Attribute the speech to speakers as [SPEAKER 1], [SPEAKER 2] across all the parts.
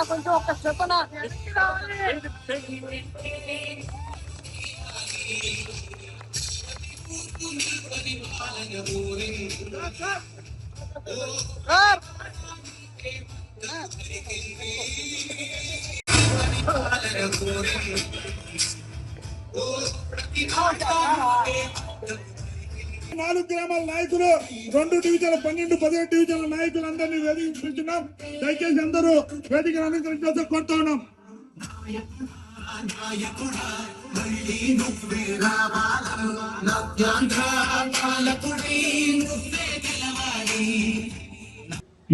[SPEAKER 1] కొంచెం ఒక్క చెప్పనా
[SPEAKER 2] నాలుగు గ్రామాల నాయకులు 2 డివిజన్ల 12, 17 డివిజన్ల నాయకులందరినీ వేదిక పిలిచున్నాం. దయచేసి అందరూ వేదికను అనుసరించాల్సి కోరుతా ఉన్నాం.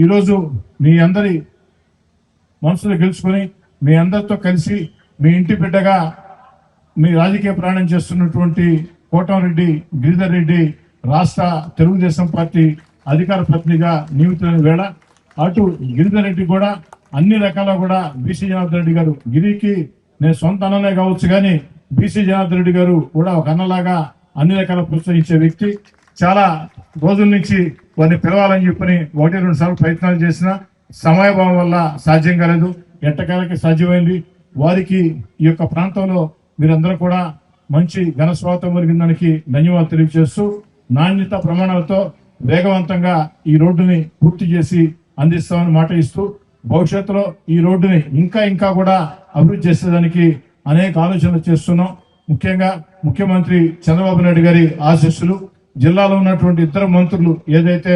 [SPEAKER 2] ఈరోజు మీ అందరి మనసులు గెలుచుకొని మీ అందరితో కలిసి మీ ఇంటి బిడ్డగా మీ రాజకీయ ప్రయాణం చేస్తున్నటువంటి కోటంరెడ్డి గిరిధర్ రెడ్డి రాష్ట్ర తెలుగుదేశం పార్టీ అధికార ప్రతినిధిగా నియమితులైన వేళ అటు గిరిధర్ రెడ్డి కూడా అన్ని రకాల కూడా బీసీ జనార్దన్ రెడ్డి గారు గిరికి నేను సొంత అన్ననే కావచ్చు కానీ బీసీ జనార్దన్ రెడ్డి గారు కూడా ఒక అన్నలాగా అన్ని రకాల ప్రోత్సహించే వ్యక్తి. చాలా రోజుల నుంచి వారిని పిలవాలని చెప్పని 1-2 సార్లు ప్రయత్నాలు చేసిన సమయభావం వల్ల సాధ్యం కాలేదు. ఎట్టకాలకి సాధ్యమైంది. వారికి ఈ యొక్క ప్రాంతంలో మీరందరూ కూడా మంచి ఘన స్వాగతం కలిగిందానికి ధన్యవాదాలు తెలియజేస్తూ నాణ్యత ప్రమాణాలతో వేగవంతంగా ఈ రోడ్డుని పూర్తి చేసి అందిస్తామని మాట ఇస్తూ భవిష్యత్తులో ఈ రోడ్డుని ఇంకా కూడా అభివృద్ధి చేసేదానికి అనేక ఆలోచనలు చేస్తున్నాం. ముఖ్యంగా ముఖ్యమంత్రి చంద్రబాబు నాయుడు గారి ఆశీస్సులు, జిల్లాలో ఉన్నటువంటి ఇతర మంత్రులు ఏదైతే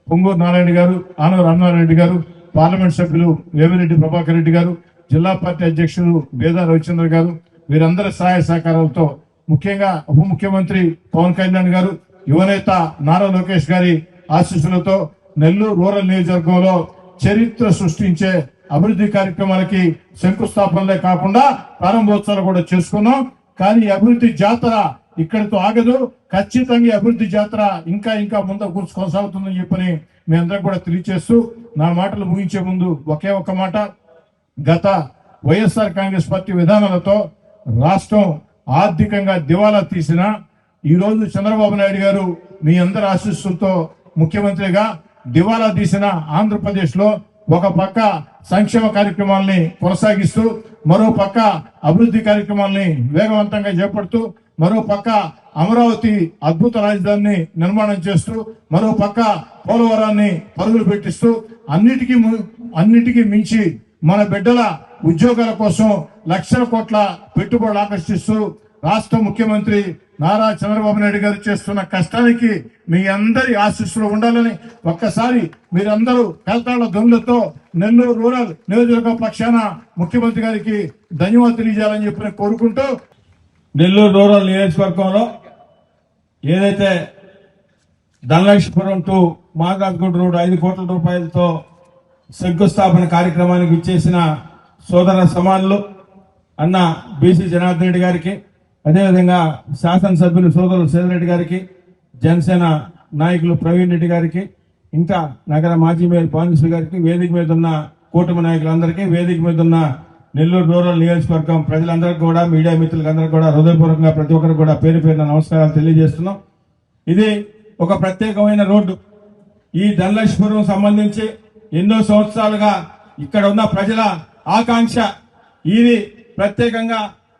[SPEAKER 2] పొంగూరు నారాయణ గారు, ఆనవ రామనారాయణ గారు, పార్లమెంట్ సభ్యులు వేమిరెడ్డి ప్రభాకర్ రెడ్డి గారు, జిల్లా పార్టీ అధ్యక్షులు బేదా రవిచంద్ర గారు, వీరందరి సహాయ సహకారాలతో ముఖ్యంగా ఉప ముఖ్యమంత్రి పవన్ కళ్యాణ్ గారు, యువనేత నారా లోకేష్ గారి ఆశీస్సులతో నెల్లూరు రూరల్ నియోజకవర్గంలో చరిత్ర సృష్టించే అభివృద్ధి కార్యక్రమాలకి శంకుస్థాపనలే కాకుండా ప్రారంభోత్సవాలు కూడా చేసుకున్నాం. కానీ అభివృద్ధి జాతర ఇక్కడితో ఆగదు. ఖచ్చితంగా అభివృద్ధి జాతర ఇంకా ముందు కొనసాగుతుందని చెప్పని మీ అందరం కూడా తెలియజేస్తూ నా మాటలు ముగించే ముందు ఒకే ఒక్క మాట. గత వైఎస్ఆర్ కాంగ్రెస్ పార్టీ విధానాలతో రాష్ట్రం ఆర్థికంగా దివాలా తీసిన ఈ రోజు చంద్రబాబు నాయుడు గారు మీ అందరి ఆశీస్సులతో ముఖ్యమంత్రిగా దివాలా తీసిన ఆంధ్రప్రదేశ్ లో ఒక పక్క సంక్షేమ కార్యక్రమాల్ని కొనసాగిస్తూ, మరో పక్క అభివృద్ధి కార్యక్రమాల్ని వేగవంతంగా చేపడుతూ, మరో పక్క అమరావతి అద్భుత రాజధానిని నిర్మాణం చేస్తూ, మరో పక్క పోలవరాన్ని పరుగులు పెట్టిస్తూ, అన్నిటికీ మించి మన బిడ్డల ఉద్యోగాల కోసం లక్షల కోట్ల పెట్టుబడులు ఆకర్షిస్తూ రాష్ట్ర ముఖ్యమంత్రి నారా చంద్రబాబు నాయుడు గారు చేస్తున్న కష్టానికి మీ అందరి ఆశీస్సులు ఉండాలని ఒక్కసారి మీరందరూ కలతాళ్ల ధ్వనులతో నెల్లూరు రూరల్ నియోజకవర్గ పక్షాన ముఖ్యమంత్రి గారికి ధన్యవాదాలు తెలియజేయాలని చెప్పి కోరుకుంటూ,
[SPEAKER 3] నెల్లూరు రూరల్ నియోజకవర్గంలో ఏదైతే ధనలక్ష్మీపురం టు మాగాదిగుంట రోడ్డు 5 కోట్ల రూపాయలతో శంకుస్థాపన కార్యక్రమానికి ఇచ్చేసిన సోదర సమానులు అన్న బీసీ జనార్దన్ రెడ్డి గారికి, అదేవిధంగా శాసనసభ్యులు సోదరులు సేదరెడ్డి గారికి, జనసేన నాయకులు ప్రవీణ్ రెడ్డి గారికి, ఇంకా నగర మాజీ మేయర్ పాండిశ్రీ గారికి, వేదిక మీద ఉన్న కూటమి నాయకులందరికీ, వేదిక మీద ఉన్న నెల్లూరు రూరల్ నియోజకవర్గం ప్రజలందరికీ కూడా, మీడియా మిత్రులందరికీ కూడా హృదయపూర్వకంగా ప్రతి ఒక్కరికి కూడా పేరు పేరున నమస్కారాలు తెలియజేస్తున్నాం. ఇది ఒక ప్రత్యేకమైన రోడ్డు. ఈ ధనలక్ష్మీపురం సంబంధించి ఎన్నో సంవత్సరాలుగా ఇక్కడ ఉన్న ప్రజల ఆకాంక్ష. ఇది ప్రత్యేకంగా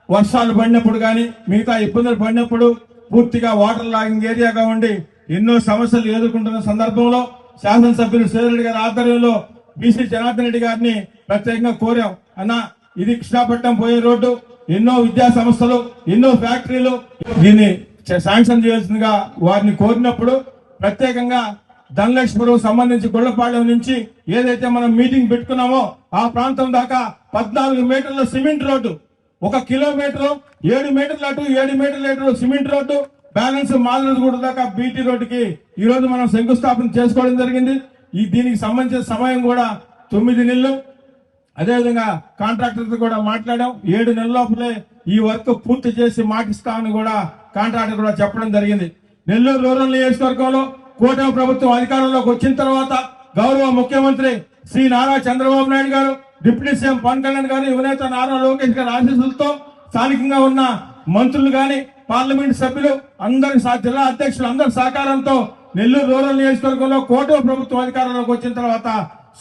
[SPEAKER 3] వర్షాలు పడినప్పుడు కానీ మిగతా ఇబ్బందులు పడినప్పుడు పూర్తిగా వాటర్ లాగింగ్ ఏరియాగా ఉండి ఎన్నో సమస్యలు ఎదుర్కొంటున్న సందర్భంలో శాసనసభ్యులు సేదరెడ్డి గారి ఆధ్వర్యంలో బీసీ జనార్దన్ రెడ్డి గారిని ప్రత్యేకంగా కోరాం. అన్న, ఇది కృష్ణాపట్నం పోయే రోడ్డు, ఎన్నో విద్యా సంస్థలు, ఎన్నో ఫ్యాక్టరీలు, దీన్ని శాంక్షన్ చేయాల్సిందిగా వారిని కోరినప్పుడు ప్రత్యేకంగా ధనలక్ష్మీపురం సంబంధించి గొల్లపాళ్యం నుంచి ఏదైతే మనం మీటింగ్ పెట్టుకున్నామో ఆ ప్రాంతం దాకా 14 మీటర్ల సిమెంట్ రోడ్డు, 1 కిలోమీటర్ 7 మీటర్ల అటు 7 మీటర్ల ఇటు సిమెంట్ రోడ్డు, బ్యాలెన్స్ మాదనగూడ దాకా బీటీ రోడ్డుకి ఈ రోజు మనం శంకుస్థాపన చేసుకోవడం జరిగింది. దీనికి సంబంధించిన సమయం కూడా 9 నెలలు. అదేవిధంగా కాంట్రాక్టర్తో కూడా మాట్లాడాం. 7 నెలల లోపలే ఈ వర్క్ పూర్తి చేసి మాటిస్తామని కూడా కాంట్రాక్టర్ కూడా చెప్పడం జరిగింది. నెల్లూరు రూరల్ నియోజకవర్గంలో కూటమి ప్రభుత్వం అధికారంలోకి వచ్చిన తర్వాత గౌరవ ముఖ్యమంత్రి శ్రీ నారా చంద్రబాబు నాయుడు గారు, డిప్యూటీ సీఎం పవన్ కళ్యాణ్ గారు, యువనేత నారా లోకేష్ గారి ఆశీస్సులతో స్థానికంగా ఉన్న మంత్రులు గాని, పార్లమెంట్ సభ్యులు అందరి జిల్లా అధ్యక్షులు అందరి సహకారంతో నెల్లూరు రూరల్ నియోజకవర్గంలో కూటమి ప్రభుత్వం అధికారంలోకి వచ్చిన తర్వాత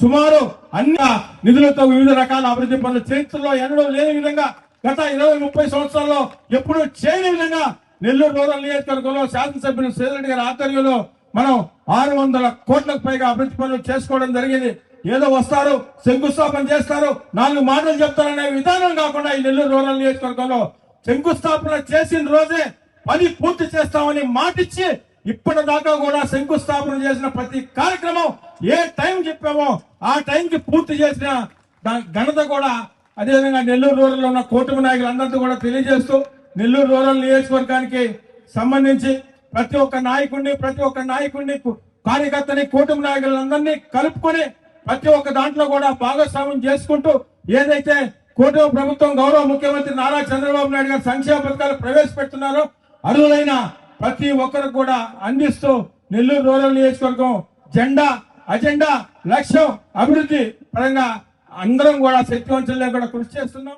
[SPEAKER 3] సుమారు అన్ని నిధులతో వివిధ రకాల అభివృద్ధి పనులు చరిత్రలో ఎన్నడూ లేని విధంగా గత 20-30 సంవత్సరాల్లో ఎప్పుడూ చేయని విధంగా నెల్లూరు రూరల్ నియోజకవర్గంలో శాసనసభ్యులు శ్రీరెడ్డి గారి ఆధ్వర్యంలో మనం 600 కోట్లకు పైగా అభివృద్ధి పనులు చేసుకోవడం జరిగింది. ఏదో వస్తారు, శంకుస్థాపన చేస్తారు, 4 మాటలు చెప్తారనే విధానం కాకుండా ఈ నెల్లూరు రూరల్ నియోజకవర్గంలో శంకుస్థాపన చేసిన రోజే 10 పూర్తి చేస్తామని మాటిచ్చి ఇప్పటిదాకా కూడా శంకుస్థాపన చేసిన ప్రతి కార్యక్రమం ఏ టైం చెప్పామో ఆ టైంకి పూర్తి చేసిన ఘనత కూడా అదేవిధంగా నెల్లూరు రూరల్ లో ఉన్న కూటమి నాయకులందరితో కూడా తెలియజేస్తూ నెల్లూరు రూరల్ నియోజకవర్గానికి సంబంధించి ప్రతి ఒక్క నాయకుడిని కార్యకర్తని కూటమి నాయకులందరినీ కలుపుకొని ప్రతి ఒక్క దాంట్లో కూడా భాగస్వామ్యం చేసుకుంటూ ఏదైతే కూటమి ప్రభుత్వం గౌరవ ముఖ్యమంత్రి నారా చంద్రబాబు నాయుడు గారు సంక్షేమ పథకాలు ప్రవేశపెడుతున్నారో అర్హులైన ప్రతి ఒక్కరు కూడా అందిస్తూ నెల్లూరు రూరల్ నియోజకవర్గం అజెండా లక్ష్యం అభివృద్ధి పరంగా అందరం కూడా శక్తివంచనలో కూడా కృషి చేస్తున్నాం.